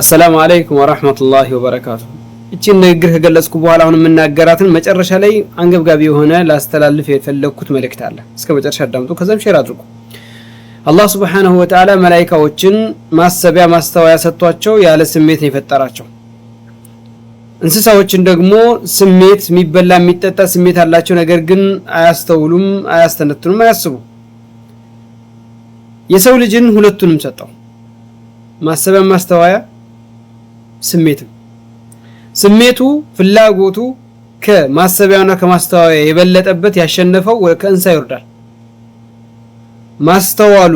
السلام عليكم ورحمة الله وبركاته እቺን ንግግር ከገለጽኩ በኋላ አሁን የምናገራትን መጨረሻ ላይ አንገብጋቢ የሆነ ላስተላልፍ የፈለኩት መልእክት አለ። እስከ መጨረሻ አዳምጡ፣ ከዛም ሼር አድርጉ። አላህ Subhanahu Wa Ta'ala መላእክቶችን ማሰቢያ ማስተዋያ ሰጥቷቸው ያለ ስሜት ነው የፈጠራቸው። እንስሳዎችን ደግሞ ስሜት የሚበላ የሚጠጣ ስሜት አላቸው፣ ነገር ግን አያስተውሉም፣ አያስተነትኑም፣ አያስቡም። የሰው ልጅን ሁለቱንም ሰጠው፣ ማሰቢያ ማስተዋያ ስሜቱ ፍላጎቱ ከማሰቢያውና ከማስተዋያ የበለጠበት ያሸነፈው ከእንስሳ ይወርዳል። ማስተዋሉ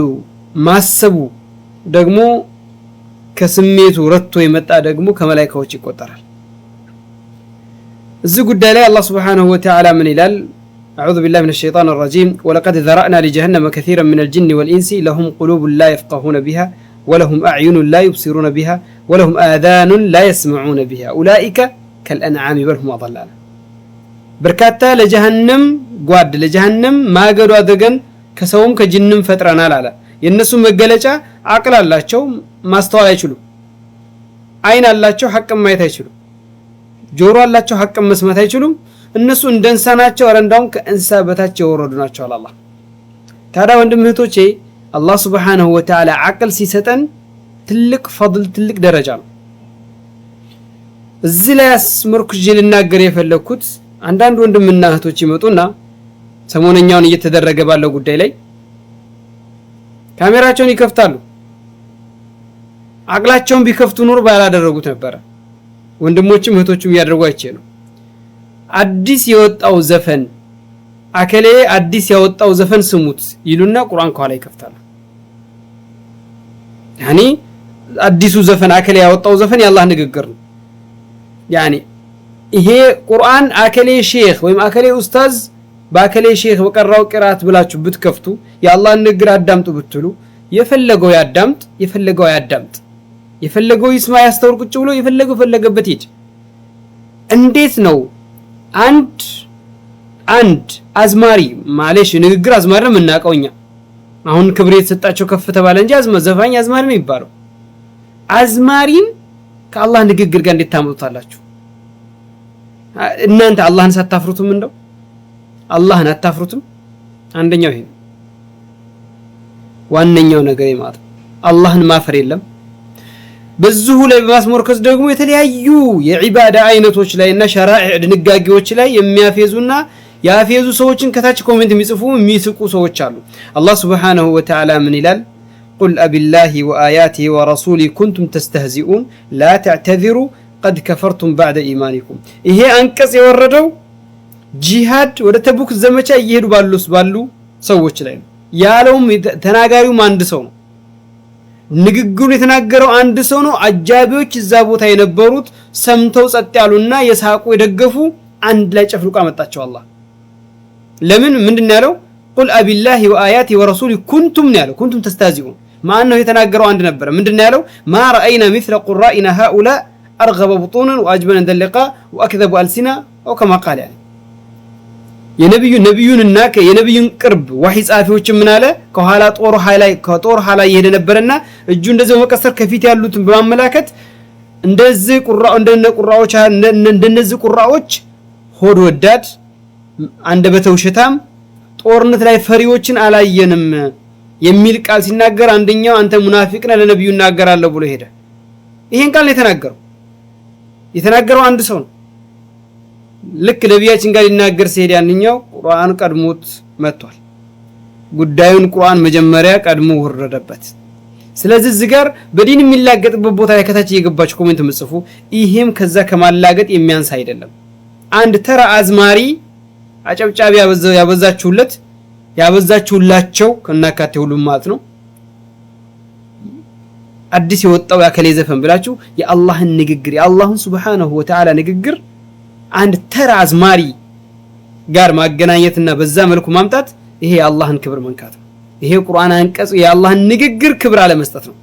ማሰቡ ደግሞ ከስሜቱ ረቶ የመጣ ደግሞ ከመላእክቶች ይቆጠራል። እዚህ ጉዳይ ላይ አላህ Subhanahu Wa Ta'ala ምን ይላል? أعوذ بالله من الشيطان الرجيم ولقد ذرأنا لجهنم كثيرا من الجن والإنس لهم قلوب لا يفقهون بها ولهم أعين لا يبصرون بها ولهم آذان لا يسمعون بها أولئك كالأنعام بل هم أضل. بركاتا لجهنم قواد لجهنم ما قالوا أذقن كسوم كجنم فترنا لا ينسو مقلجة عقل الله شو ما استوى يشلو عين الله شو حق ما يتشلو جورو الله شو حق ما اسمه يشلو الناس اندنسانات شو ورندهم كإنسابتات شو وردنا شو الله ترى وندم هتوشي الله سبحانه وتعالى عقل سيستن تلك فضل تلك درجة الزلاس مركز جيل الناقر يفلكوت عندان وندم من هتوشي متونا سمونا نيون يتدرج بالله قد لي كاميرا شون يكفتالو عقلات شون بيكفتو نور بالا درجوت نبرة وندم موتشي مهتوشي يدرجوا يشيلو አዲስ የወጣው ዘፈን አከሌ አዲስ ያወጣው ዘፈን ስሙት ይሉና ቁርአን ከኋላ ይከፍታሉ። ያኒ አዲሱ ዘፈን አከሌ ያወጣው ዘፈን የአላህ ንግግር ነው። ያኒ ይሄ ቁርአን አከሌ ሼክ ወይም አከሌ ኡስታዝ ባከሌ ሼክ በቀራው ቅራት ብላችሁ ብትከፍቱ የአላህ ንግግር አዳምጡ ብትሉ የፈለገው ያዳምጥ፣ የፈለገው ያዳምጥ፣ የፈለገው ይስማ ያስተውል ቁጭ ብሎ የፈለገው ፈለገበት ይጭ። እንዴት ነው አንድ አዝማሪ ማለሽ ንግግር አዝማሪ ነው የምናቀውኛ። አሁን ክብር የተሰጣቸው ከፍ ተባለ እንጂ ዘፋኝ አዝማሪ ነው ይባላል። አዝማሪን ከአላህ ንግግር ጋር እንዴት ታምጡታላችሁ? እናንተ አላህን ሳታፍሩትም እንደው አላህን አታፍሩትም? አንደኛው ይሄ ዋነኛው ነገር ማለት አላህን ማፈር የለም። በዚሁ ላይ በማስመርከስ ደግሞ የተለያዩ የዒባዳ አይነቶች ላይና ሸራዕ ድንጋጌዎች ላይ የሚያፌዙና ያፌዙ ሰዎችን ከታች ኮሜንት የሚጽፉ የሚስቁ ሰዎች አሉ። አላህ Subhanahu Wa Ta'ala ምን ይላል? قل أبالله وآياته ورسوله كنتم تستهزئون لا تعتذروا قد كفرتم بعد إيمانكم. ይሄ አንቀጽ የወረደው ጂሃድ ወደ ተቡክ ዘመቻ እየሄዱ ባሉ ሰዎች ላይ ነው። ያለውም ተናጋሪው አንድ ሰው ነው። ንግግሩን የተናገረው አንድ ሰው ነው። አጃቢዎች እዛ ቦታ የነበሩት ሰምተው ጸጥ ያሉና የሳቁ የደገፉ አንድ ላይ ጨፍልቆ አመጣቸው አላህ። ለምን ምንድነው ያለው? قل أبالله وآياته ورسوله كنتم ያለው كنتم تستهزئون ማን ነው የተናገረው? አንድ ነበር። ምንድነው ያለው? ما رأينا مثل قرائنا هؤلاء أرغب بطونا وأجبن عند اللقاء وأكذب ألسنا أو كما قال يعني የነብዩንና የነብዩን ቅርብ ወህይ ጻፊዎች ምን አለ? ከኋላ ጦር ኃይላ ይሄደ ነበርና እጁ እንደዚህ መቀሰር ከፊት ያሉትን በማመላከት እንደዚህ ቁራዎች ሆድ ወዳድ አንደበተ ውሸታም ጦርነት ላይ ፈሪዎችን አላየንም የሚል ቃል ሲናገር አንደኛው አንተ ሙናፊቅ ነህ ለነብዩ እናገራለሁ ብሎ ሄደ። ይሄን ቃል የተናገረው አንድ ሰው ነው። ልክ ነብያችን ጋር ሊናገር ሲሄድ ያንኛው ቁርአን ቀድሞት መጥቷል። ጉዳዩን ቁርአን መጀመሪያ ቀድሞ ወረደበት። ስለዚህ እዚህ ጋር በዲን የሚላገጥበት ቦታ ላይ ከታች እየገባችሁ ኮሜንት መጽፉ። ይሄም ከዛ ከማላገጥ የሚያንስ አይደለም። አንድ ተራ አዝማሪ አጨብጫቢ ያበዛችሁላቸው ከናካቴ ሁሉም ማለት ነው። አዲስ የወጣው ያከለ ዘፈን ብላችሁ የአላህን ንግግር የአላህን Subhanahu Wa Ta'ala ንግግር አንድ ተራ አዝማሪ ጋር ማገናኘትና በዛ መልኩ ማምጣት ይሄ የአላህን ክብር መንካት ነው። ይሄ ቁርአን አንቀጽ የአላህን ንግግር ክብር አለመስጠት ነው።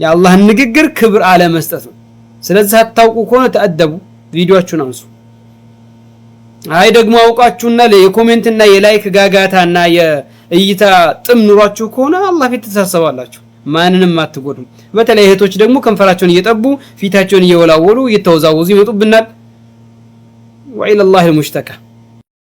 የአላህን ንግግር ክብር አለመስጠት ነው። ስለዚህ አታውቁ ከሆነ ተአደቡ፣ ቪዲዮአችሁን አንሱ። አይ ደግሞ አውቃችሁና የኮሜንትና የላይክ ጋጋታና የእይታ ጥም ኑሯችሁ ከሆነ አላህ ፊት ተሳሰባላችሁ። ማንንም አትጎዱም። በተለይ እህቶች ደግሞ ከንፈራቸውን እየጠቡ ፊታቸውን እየወላወሉ እየተወዛወዙ ይመጡብናል። ወኢለላሂል ሙሽተካ